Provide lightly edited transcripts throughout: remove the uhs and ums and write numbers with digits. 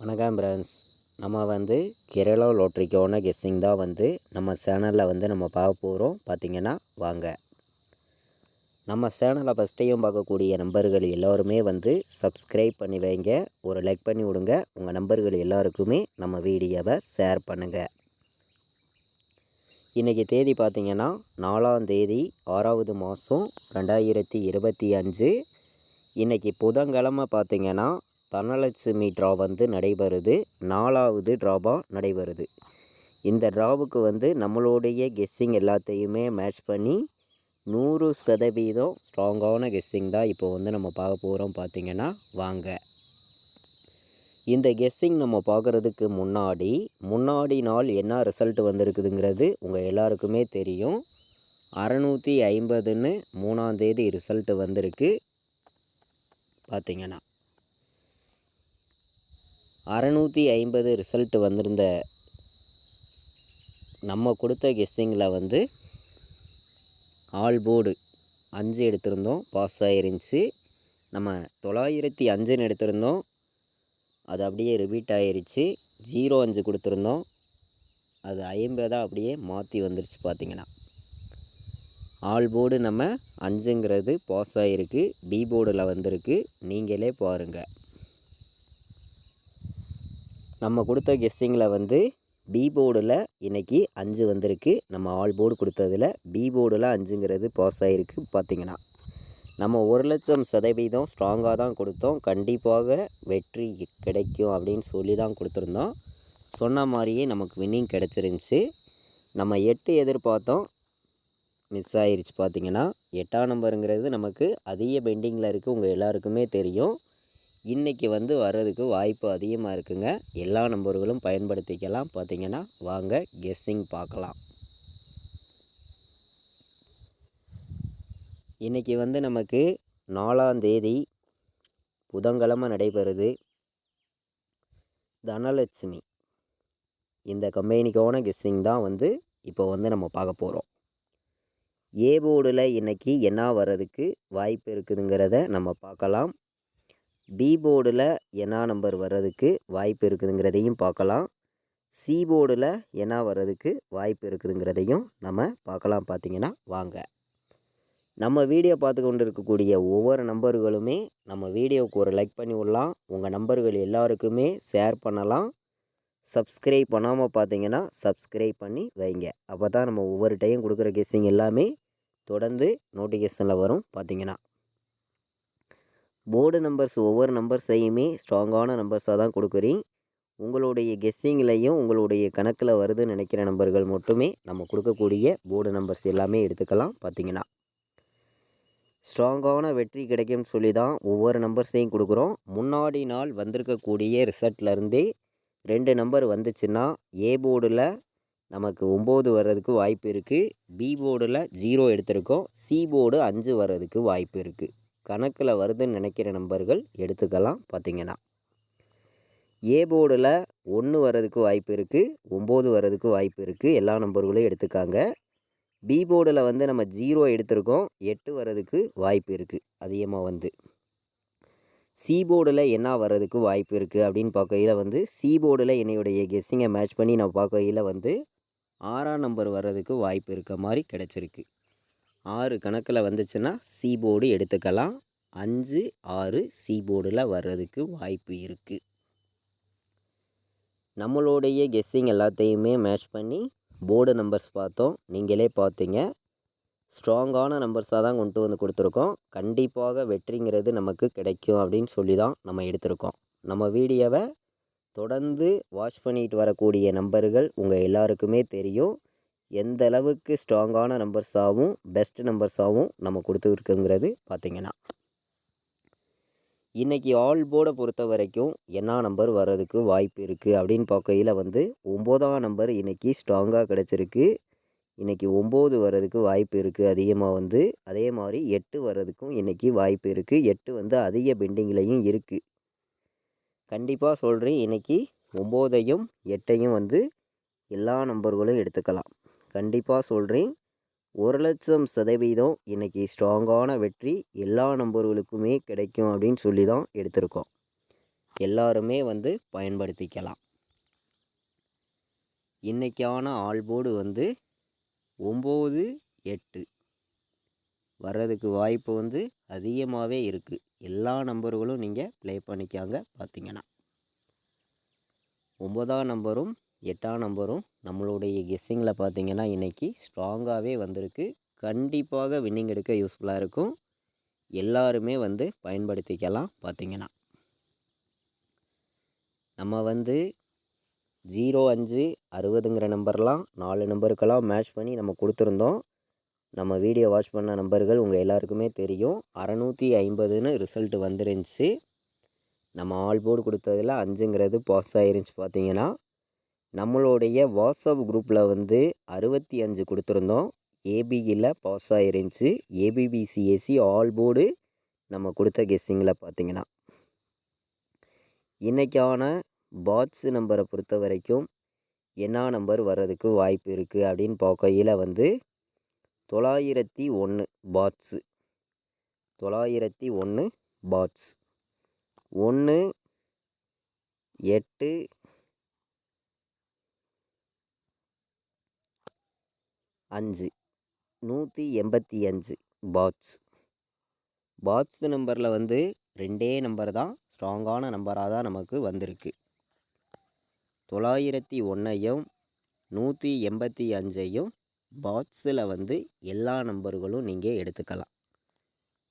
வணக்கம் ஃப்ரெண்ட்ஸ். நம்ம கேரளா லாட்ரிக்கான கெஸ்ஸிங் தான் நம்ம சேனலில் நம்ம பார்க்க போகிறோம். பார்த்திங்கன்னா வாங்க. நம்ம சேனலை ஃபஸ்ட் டைம் பார்க்கக்கூடிய நம்பர்கள் எல்லோருமே சப்ஸ்கிரைப் பண்ணி வைங்க. ஒரு லைக் பண்ணி விடுங்க. உங்கள் நம்பர்கள் எல்லாருக்குமே நம்ம வீடியோவை ஷேர் பண்ணுங்கள். இன்றைக்கி தேதி பார்த்திங்கன்னா 4ஆம் தேதி 6வது மாதம் 2025. இன்றைக்கி புதன்கிழமை பார்த்திங்கன்னா தனலட்சுமி ட்ரா நடைபெறுது. 4வது ட்ராவாக நடைபெறுது. இந்த ட்ராவுக்கு நம்மளுடைய கெஸ்ஸிங் எல்லாத்தையுமே மேட்ச் பண்ணி 100% ஸ்ட்ராங்கான கெஸ்ஸிங் தான் இப்போ நம்ம பார்க்க போகிறோம். பார்த்திங்கன்னா வாங்க. இந்த கெஸ்ஸிங் நம்ம பார்க்குறதுக்கு முன்னாடி நாள் என்ன ரிசல்ட் வந்திருக்குதுங்கிறது உங்கள் எல்லாருக்குமே தெரியும். 650ன்னு 3ஆம் தேதி ரிசல்ட் வந்திருக்கு. பார்த்திங்கன்னா 650 ரிசல்ட் வந்திருந்த நம்ம கொடுத்த கெஸ்ஸிங்கில் ஆல் போர்டு 5 எடுத்திருந்தோம், பாஸ் ஆகிருந்துச்சு. நம்ம 905ன்னு எடுத்திருந்தோம், அது அப்படியே ரிப்பீட் ஆகிருச்சு. 05 கொடுத்துருந்தோம், அது 50 அப்படியே மாற்றி வந்துருச்சு. பார்த்திங்கன்னா ஆல் போர்டு நம்ம 5ங்கிறது பாஸ் ஆகிருக்கு. பி போர்டில் வந்திருக்கு. நீங்களே பாருங்கள். நம்ம கொடுத்த கெஸ்ஸிங்கில் பி போர்டில் இன்றைக்கி 5 வந்திருக்கு. நம்ம ஆல் போர்டு கொடுத்ததில் பி போர்டில் 5ங்கிறது பாஸ் ஆகிருக்கு. பார்த்திங்கன்னா நம்ம 1,00,000% ஸ்ட்ராங்காக தான் கொடுத்தோம். கண்டிப்பாக வெற்றி கிடைக்கும் அப்படின்னு சொல்லி தான் கொடுத்துருந்தோம். சொன்ன மாதிரியே நமக்கு வின்னிங் கிடச்சிருந்துச்சி. நம்ம 8 எதிர்பார்த்தோம், மிஸ் ஆகிருச்சு. பார்த்திங்கன்னா 8ஆம் நம்பருங்கிறது நமக்கு அதிக பெண்டிங்கில் இருக்குது. உங்கள் எல்லாருக்குமே தெரியும். இன்றைக்கி வர்றதுக்கு வாய்ப்பு அதிகமாக இருக்குங்க. எல்லா நம்பர்களும் பயன்படுத்திக்கலாம். பார்த்திங்கன்னா வாங்க கெஸ்ஸிங் பார்க்கலாம். இன்றைக்கி நமக்கு 4ஆம் தேதி புதன்கிழமை நடைபெறுது. தனலட்சுமி இந்த கம்பெனிக்கான கெஸ்ஸிங் தான் இப்போ நம்ம பார்க்க போகிறோம். ஏ போர்டில் இன்றைக்கி என்ன வர்றதுக்கு வாய்ப்பு இருக்குதுங்கிறத நம்ம பார்க்கலாம். பி போர்டில் என்ன நம்பர் வர்றதுக்கு வாய்ப்பு இருக்குதுங்கிறதையும் பார்க்கலாம். சி போர்டில் என்ன வர்றதுக்கு வாய்ப்பு இருக்குதுங்கிறதையும் நம்ம பார்க்கலாம். பார்த்திங்கன்னா வாங்க. நம்ம வீடியோ பார்த்து கொண்டு இருக்கக்கூடிய ஒவ்வொரு நம்பர்களுமே நம்ம வீடியோவுக்கு ஒரு லைக் பண்ணி விடலாம். உங்கள் நம்பர்கள் எல்லாருக்குமே ஷேர் பண்ணலாம். சப்ஸ்கிரைப் பண்ணாமல் பார்த்திங்கன்னா சப்ஸ்கிரைப் பண்ணி வைங்க. அப்போ தான் நம்ம ஒவ்வொரு டைம் கொடுக்குற கெஸ்ஸிங் எல்லாமே தொடர்ந்து நோட்டிஃபிகேஷனில் வரும். பார்த்திங்கன்னா போர்டு நம்பர்ஸ் ஒவ்வொரு நம்பர்ஸையுமே ஸ்ட்ராங்கான நம்பர்ஸாக தான் கொடுக்குறீங்க. உங்களுடைய கெஸ்ஸிங்லேயும் உங்களுடைய கணக்கில் வருதுன்னு நினைக்கிற நம்பர்கள் மட்டுமே நம்ம கொடுக்கக்கூடிய போர்டு நம்பர்ஸ் எல்லாமே எடுத்துக்கலாம். பார்த்திங்கன்னா ஸ்ட்ராங்கான வெற்றி கிடைக்கும்னு சொல்லி தான் ஒவ்வொரு நம்பர்ஸையும் கொடுக்குறோம். முன்னாடி நாள் வந்திருக்கக்கூடிய ரிசல்ட்லேருந்தே 2 நம்பர் வந்துச்சுன்னா ஏ போர்டில் நமக்கு 9 வர்றதுக்கு வாய்ப்பு இருக்குது. பி போர்டில் 0 எடுத்திருக்கோம். சி போர்டு 5 வர்றதுக்கு வாய்ப்பு இருக்குது. கணக்கில் வருதுன்னு நினைக்கிற நம்பர்கள் எடுத்துக்கலாம். பார்த்திங்கன்னா ஏ போர்டில் 1 வர்றதுக்கு வாய்ப்பு இருக்குது. 9 வர்றதுக்கு வாய்ப்பு இருக்குது. எல்லா நம்பர்களையும் எடுத்துக்காங்க. பி போர்டில் நம்ம 0 எடுத்திருக்கோம். 8 வர்றதுக்கு வாய்ப்பு இருக்குது அதிகமாக. சி போர்டில் என்ன வர்றதுக்கு வாய்ப்பு இருக்குது அப்படின்னு பார்க்கையில் சி போர்டில் என்னுடைய கெஸ்ஸிங்கை மேட்ச் பண்ணி நான் பார்க்கையில் 6ஆம் நம்பர் வர்றதுக்கு வாய்ப்பு இருக்க மாதிரி கிடச்சிருக்கு. 6 கணக்கில் வந்துச்சுன்னா சி போர்டு எடுத்துக்கலாம். 5, 6 சி போர்டில் வர்றதுக்கு வாய்ப்பு இருக்குது. நம்மளுடைய கெஸ்ஸிங் எல்லாத்தையுமே மேட்ச் பண்ணி போர்டு நம்பர்ஸ் பார்த்தோம். நீங்களே பார்த்தீங்க. ஸ்ட்ராங்கான நம்பர்ஸாக தான் கொண்டு கொடுத்துருக்கோம். கண்டிப்பாக வெற்றிங்கிறது நமக்கு கிடைக்கும் அப்படின்னு சொல்லி தான் நம்ம எடுத்திருக்கோம். நம்ம வீடியோவை தொடர்ந்து வாட்ச் பண்ணிட்டு வரக்கூடிய நம்பர்கள் உங்கள் எல்லாருக்குமே தெரியும் எந்த அளவுக்கு ஸ்ட்ராங்கான நம்பர்ஸாகவும் பெஸ்ட் நம்பர்ஸாகவும் நம்ம கொடுத்துருக்குங்கிறது. பார்த்திங்கன்னா இன்றைக்கி ஆல் போர்டை பொறுத்த வரைக்கும் என்ன நம்பர் வர்றதுக்கு வாய்ப்பு இருக்குது அப்படின்னு பார்க்கையில் 9ஆம் நம்பர் இன்றைக்கி ஸ்ட்ராங்காக கிடச்சிருக்கு. இன்றைக்கி 9 வர்றதுக்கு வாய்ப்பு இருக்குது அதிகமாக. அதே மாதிரி 8 வர்றதுக்கும் இன்றைக்கி வாய்ப்பு இருக்குது. 8 அதிக பெண்டிங்லேயும் இருக்குது. கண்டிப்பாக சொல்கிறேன், இன்றைக்கி 9ஐயும் 8ஐயும் எல்லா நம்பர்களும் எடுத்துக்கலாம். கண்டிப்பாக சொல்கிறேன், 1,00,000% இன்றைக்கி ஸ்ட்ராங்கான வெற்றி எல்லா நம்பர்களுக்குமே கிடைக்கும் அப்படின்னு சொல்லி தான் எடுத்திருக்கோம். எல்லாருமே வந்து பயன்படுத்திக்கலாம். இன்றைக்கான ஆல் போர்டு வந்து 9, 8 வர்றதுக்கு வாய்ப்பு வந்து அதிகமாகவே இருக்குது. எல்லா நம்பர்களும் நீங்கள் ப்ளே பண்ணிக்காங்க. பார்த்தீங்கன்னா 9ஆம் நம்பரும் 8ஆம் நம்பரும் நம்மளுடைய கெஸ்ஸிங்கில் பார்த்தீங்கன்னா இன்றைக்கி ஸ்ட்ராங்காகவே வந்திருக்கு. கண்டிப்பாக வின்னிங் எடுக்க யூஸ்ஃபுல்லாக இருக்கும். எல்லாருமே வந்து பயன்படுத்திக்கலாம். பார்த்தீங்கன்னா நம்ம வந்து 05 60ங்கிற நம்பர்லாம் 4 நம்பருக்கெல்லாம் மேட்ச் பண்ணி நம்ம கொடுத்துருந்தோம். நம்ம வீடியோ வாட்ச் பண்ண நம்பர்கள் உங்கள் எல்லாருக்குமே தெரியும். 650ன்னு ரிசல்ட் வந்துருந்துச்சு. நம்ம ஆல் போர்டு கொடுத்ததில் 5ங்கிறது பாஸ் ஆயிருந்துச்சு. பார்த்தீங்கன்னா நம்மளுடைய வாட்ஸ்அப் குரூப்பில் வந்து 65 கொடுத்துருந்தோம். ஏபியில் பாஸ் ஆயிருந்துச்சு. ஏபிபிசிஎஸ்சி ஆல் போர்டு நம்ம கொடுத்த கெஸ்ஸிங்கில் பார்த்தீங்கன்னா இன்றைக்கான பாட்ஸ் நம்பரை பொறுத்த வரைக்கும் என்ன நம்பர் வர்றதுக்கு வாய்ப்பு இருக்குது அப்படின்னு பார்க்கையில் வந்து 901 பாட்ஸு. 901 pots 1 8 5 185 pots. பாட்ஸ் நம்பரில் வந்து 2 நம்பர் தான் ஸ்ட்ராங்கான நம்பராக தான் நமக்கு வந்திருக்கு. 901ஐயும் 185ஐயும் பாட்ஸில் வந்து எல்லா நம்பர்களும் நீங்கள் எடுத்துக்கலாம்.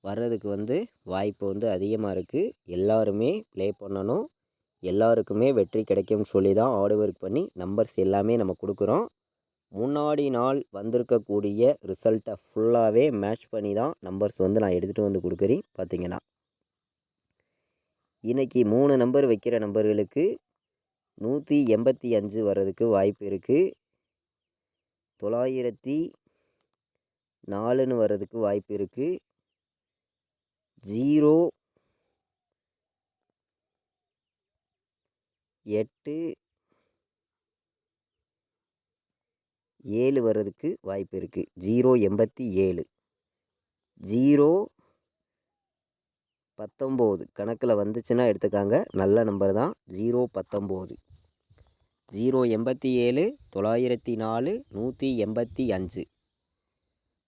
வர்றதுக்கு வந்து வாய்ப்பு வந்து அதிகமாக இருக்குது. எல்லாருமே ப்ளே பண்ணணும். எல்லாருக்குமே வெற்றி கிடைக்கும்னு சொல்லி தான் ஹார்ட் ஒர்க் பண்ணி நம்பர்ஸ் எல்லாமே நம்ம கொடுக்குறோம். முன்னாடி நாள் வந்திருக்கக்கூடிய ரிசல்ட்டை ஃபுல்லாகவே மேட்ச் பண்ணி தான் நம்பர்ஸ் வந்து நான் எடுத்துகிட்டு வந்து கொடுக்குறேன். பார்த்தீங்கன்னா இன்றைக்கி 3 நம்பர் வைக்கிற நம்பர்களுக்கு 185 வர்றதுக்கு வாய்ப்பு இருக்குது. 904ன்னு வர்றதுக்கு வாய்ப்பு இருக்குது. 0 8 7 வர்றதுக்கு வாய்ப்பு இருக்குது. 087 019 கணக்கில் வந்துச்சுன்னா எடுத்துக்காங்க. நல்ல நம்பர் தான். 019 087 904 185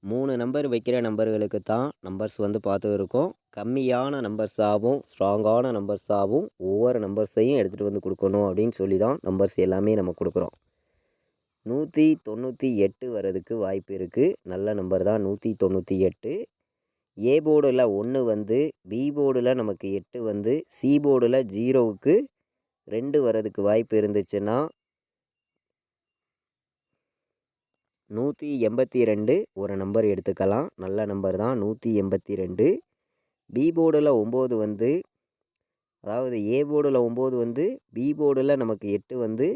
3 நம்பர் வைக்கிற நம்பர்களுக்கு தான் நம்பர்ஸ் வந்து பார்த்து இருக்கோம். கம்மியான நம்பர்ஸாகவும் ஸ்ட்ராங்கான நம்பர்ஸாகவும் ஒவ்வொரு நம்பர்ஸையும் எடுத்துகிட்டு வந்து கொடுக்கணும் அப்படின்னு சொல்லி தான் நம்பர்ஸ் எல்லாமே நம்ம கொடுக்குறோம். 198 வர்றதுக்கு வாய்ப்பு இருக்குது. நல்ல நம்பர் தான் 198. ஏ போர்டில் 1 வந்து பி போர்டில் நமக்கு 8 வந்து சி போர்டில் 0க்கு 2 வர்றதுக்கு வாய்ப்பு இருந்துச்சுன்னா 182 ஒரு நம்பர் எடுத்துக்கலாம். நல்ல நம்பர் தான் 182. பி போர்டில் 9 வந்து அதாவது ஏ போர்டில் 9 வந்து பி போர்டில் நமக்கு 8 வந்து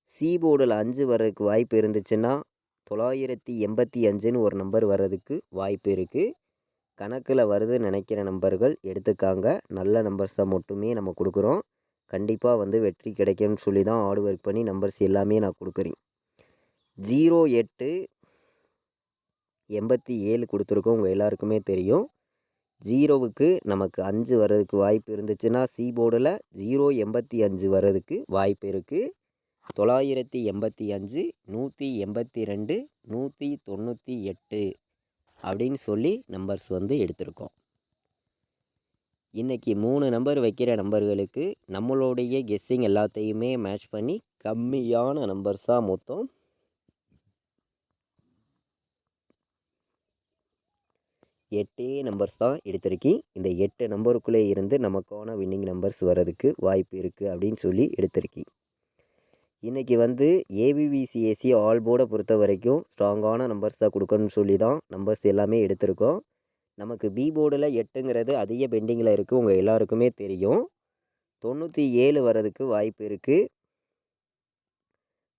சி போர்டில் 5 வர்றதுக்கு வாய்ப்பு இருந்துச்சுன்னா 985ன்னு ஒரு நம்பர் வர்றதுக்கு வாய்ப்பு இருக்குது. கணக்கில் வருதுன்னு நினைக்கிற நம்பர்கள் எடுத்துக்காங்க. நல்ல நம்பர்ஸை மட்டுமே நம்ம கொடுக்குறோம். கண்டிப்பாக வந்து வெற்றி கிடைக்கும்னு சொல்லி தான் ஹார்ட் ஒர்க் பண்ணி நம்பர்ஸ் எல்லாமே நான் கொடுக்குறேன். 08 87 கொடுத்துருக்கோம். உங்கள் எல்லாருக்குமே தெரியும். 0வுக்கு நமக்கு 5 வர்றதுக்கு வாய்ப்பு இருந்துச்சுன்னா சி போர்டில் 085 வர்றதுக்கு வாய்ப்பு இருக்குது. 985 182 198 அப்படின்னு சொல்லி நம்பர்ஸ் வந்து எடுத்திருக்கோம். இன்றைக்கி 3 நம்பர் வைக்கிற நம்பர்களுக்கு நம்மளுடைய கெஸ்ஸிங் எல்லாத்தையுமே மேட்ச் பண்ணி கம்மியான நம்பர்ஸாக மொத்தம் 8 நம்பர்ஸ் தான் எடுத்திருக்கேன். இந்த 8 நம்பருக்குள்ளே இருந்து நமக்கான வின்னிங் நம்பர்ஸ் வர்றதுக்கு வாய்ப்பு இருக்குது அப்படின்னு சொல்லி எடுத்திருக்கேன். இன்றைக்கி வந்து ஏபிபிசிஎஸ்சி ஆல் போர்டை பொறுத்த வரைக்கும் ஸ்ட்ராங்கான நம்பர்ஸ் தான் கொடுக்கணும்னு சொல்லி தான் நம்பர்ஸ் எல்லாமே எடுத்திருக்கோம். நமக்கு பி போர்டில் 8ங்கிறது அதிக பெண்டிங்கில் இருக்குது. உங்கள் எல்லாருக்குமே தெரியும். 97 வர்றதுக்கு வாய்ப்பு இருக்குது.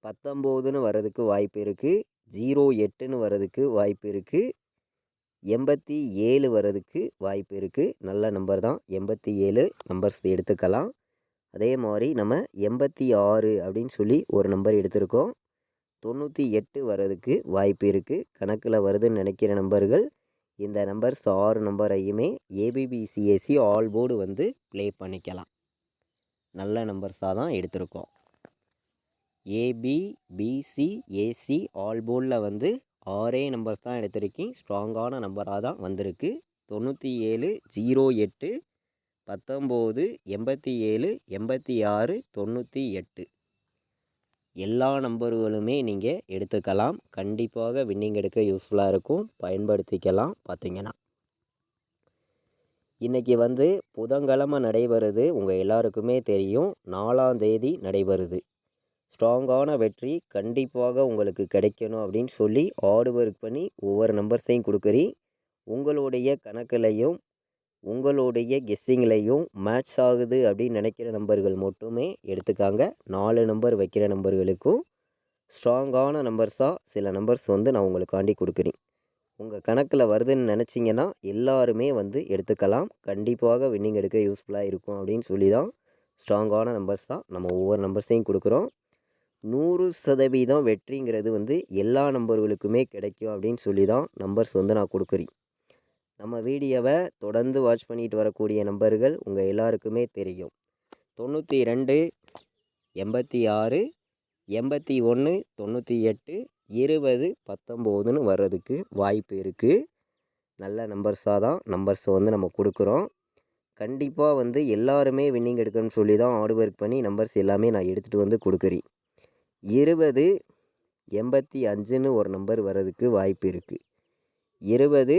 19ன்னு வர்றதுக்கு வாய்ப்பு இருக்குது. 08ன்னு வர்றதுக்கு வாய்ப்பு இருக்குது. 87 வர்றதுக்கு வாய்ப்பு இருக்குது. நல்ல நம்பர் தான். 87 நம்பர்ஸ் எடுத்துக்கலாம். அதே மாதிரி நம்ம 86 அப்படின்னு சொல்லி ஒரு நம்பர் எடுத்திருக்கோம். 98 வர்றதுக்கு வாய்ப்பு இருக்குது. கணக்கில் வருதுன்னு நினைக்கிற நம்பர்கள் இந்த நம்பர்ஸ் 6 நம்பரையுமே ஏபிபிசிஎஸ்சி ஆல் போர்டு வந்து ப்ளே பண்ணிக்கலாம். நல்ல நம்பர்ஸாக தான் எடுத்திருக்கோம். ஏபி, பிசி, ஏசி ஆல் போர்டில் வந்து 6 நம்பர்ஸ் தான் எடுத்திருக்கேன். ஸ்ட்ராங்கான நம்பராக தான் வந்திருக்கு. 97, 08, 19, 87, 86, 98 எல்லா நம்பர்களுமே நீங்கள் எடுத்துக்கலாம். கண்டிப்பாக வின்னிங் எடுக்க யூஸ்ஃபுல்லாக இருக்கும். பயன்படுத்திக்கலாம். பார்த்தீங்கன்னா இன்றைக்கி வந்து புதன்கிழமை நடைபெறுது. உங்கள் எல்லாருக்குமே தெரியும். 4ஆம் தேதி நடைபெறுது. ஸ்ட்ராங்கான வெற்றி கண்டிப்பாக உங்களுக்கு கிடைக்கணும் அப்படின்னு சொல்லி ஹார்ட் ஒர்க் பண்ணி ஒவ்வொரு நம்பர்ஸையும் கொடுக்குறேன். உங்களுடைய கணக்குலையும் உங்களுடைய கெஸ்ஸிங்லையும் மேட்ச் ஆகுது அப்படின்னு நினைக்கிற நம்பர்கள் மட்டுமே எடுத்துக்காங்க. 4 நம்பர் வைக்கிற நம்பர்களுக்கும் ஸ்ட்ராங்கான நம்பர்ஸாக சில நம்பர்ஸ் வந்து நான் உங்களுக்காண்டி கொடுக்குறேன். உங்கள் கணக்கில் வருதுன்னு நினச்சிங்கன்னா எல்லாருமே வந்து எடுத்துக்கலாம். கண்டிப்பாக வின்னிங் எடுக்க யூஸ்ஃபுல்லாக இருக்கும் அப்படின்னு சொல்லி தான் ஸ்ட்ராங்கான நம்பர்ஸ் தான் நம்ம ஒவ்வொரு நம்பர்ஸையும் கொடுக்குறோம். 100% வெற்றிங்கிறது வந்து எல்லா நம்பர்களுக்குமே கிடைக்கும் அப்படின்னு சொல்லி தான் நம்பர்ஸ் வந்து நான் கொடுக்குறேன். நம்ம வீடியோவை தொடர்ந்து வாட்ச் பண்ணிட்டு வரக்கூடிய நம்பர்கள் உங்கள் எல்லாருக்குமே தெரியும். 92, 86, 81, 98, 20, 19ன்னு வர்றதுக்கு வாய்ப்பு இருக்குது. நல்ல நம்பர்ஸாக தான் நம்பர்ஸ் வந்து நம்ம கொடுக்குறோம். கண்டிப்பாக வந்து எல்லாருமே வின்னிங் எடுக்கணும்னு சொல்லி தான் ஹார்ட் ஒர்க் பண்ணி நம்பர்ஸ் எல்லாமே நான் எடுத்துகிட்டு வந்து கொடுக்குறேன். 20, 85ன்னு ஒரு நம்பர் வர்றதுக்கு வாய்ப்பு இருக்குது. 20,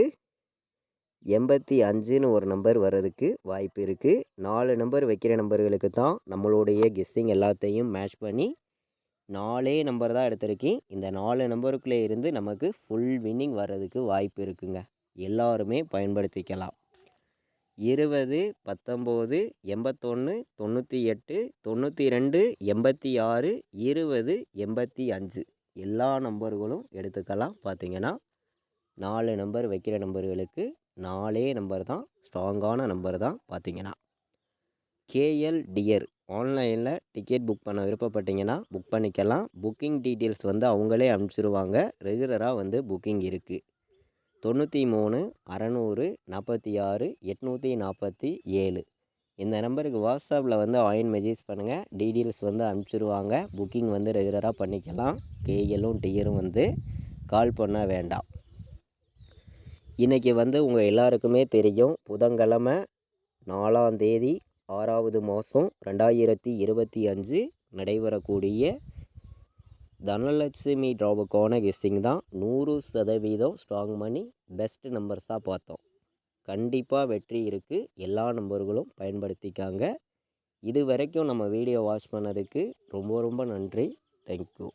85ன்னு ஒரு நம்பர் வர்றதுக்கு வாய்ப்பு இருக்குது. 4 நம்பர் வைக்கிற நம்பர்களுக்கு தான் நம்மளுடைய கெஸ்ஸிங் எல்லாத்தையும் மேட்ச் பண்ணி 4 நம்பர் தான் எடுத்திருக்கேன். இந்த 4 நம்பருக்குள்ளே இருந்து நமக்கு ஃபுல் வின்னிங் வர்றதுக்கு வாய்ப்பு இருக்குங்க. எல்லாருமே பயன்படுத்திக்கலாம். 20, 19, 81, 98, 92, 86, 20, 85 எல்லா நம்பர்களும் எடுத்துக்கலாம். பார்த்தீங்கன்னா 4 நம்பர் வைக்கிற நம்பர்களுக்கு 4 நம்பர் தான் ஸ்ட்ராங்கான நம்பர் தான். பார்த்தீங்கன்னா கேஎல் டியர் ஆன்லைனில் டிக்கெட் புக் பண்ண விருப்பப்பட்டீங்கன்னா புக் பண்ணிக்கலாம். புக்கிங் டீட்டெயில்ஸ் வந்து அவங்களே அனுப்பிச்சிருவாங்க. ரெகுலராக வந்து புக்கிங் இருக்குது. 93 600 46 847 இந்த நம்பருக்கு வாட்ஸ்அப்பில் வந்து ஆயின் மெசேஜ் பண்ணுங்கள். டீட்டெயில்ஸ் வந்து அனுப்பிச்சிருவாங்க. புக்கிங் வந்து ரெகுலராக பண்ணிக்கலாம். கேஎல்லும் டியரும் வந்து கால் பண்ண வேண்டாம். இன்றைக்கி வந்து உங்கள் எல்லாருக்குமே தெரியும். புதன்கிழமை 4ஆம் தேதி 6வது மாதம் 2025 நடைபெறக்கூடிய தனலட்சுமி ட்ராவுக்கான கெஸ்ஸிங் தான் 100% ஸ்ட்ராங் பண்ணி பெஸ்ட் நம்பர்ஸாக பார்த்தோம். கண்டிப்பாக வெற்றி இருக்குது. எல்லா நம்பர்களும் பயன்படுத்திக்காங்க. இது வரைக்கும் நம்ம வீடியோ வாட்ச் பண்ணதுக்கு ரொம்ப ரொம்ப நன்றி. தேங்க்யூ.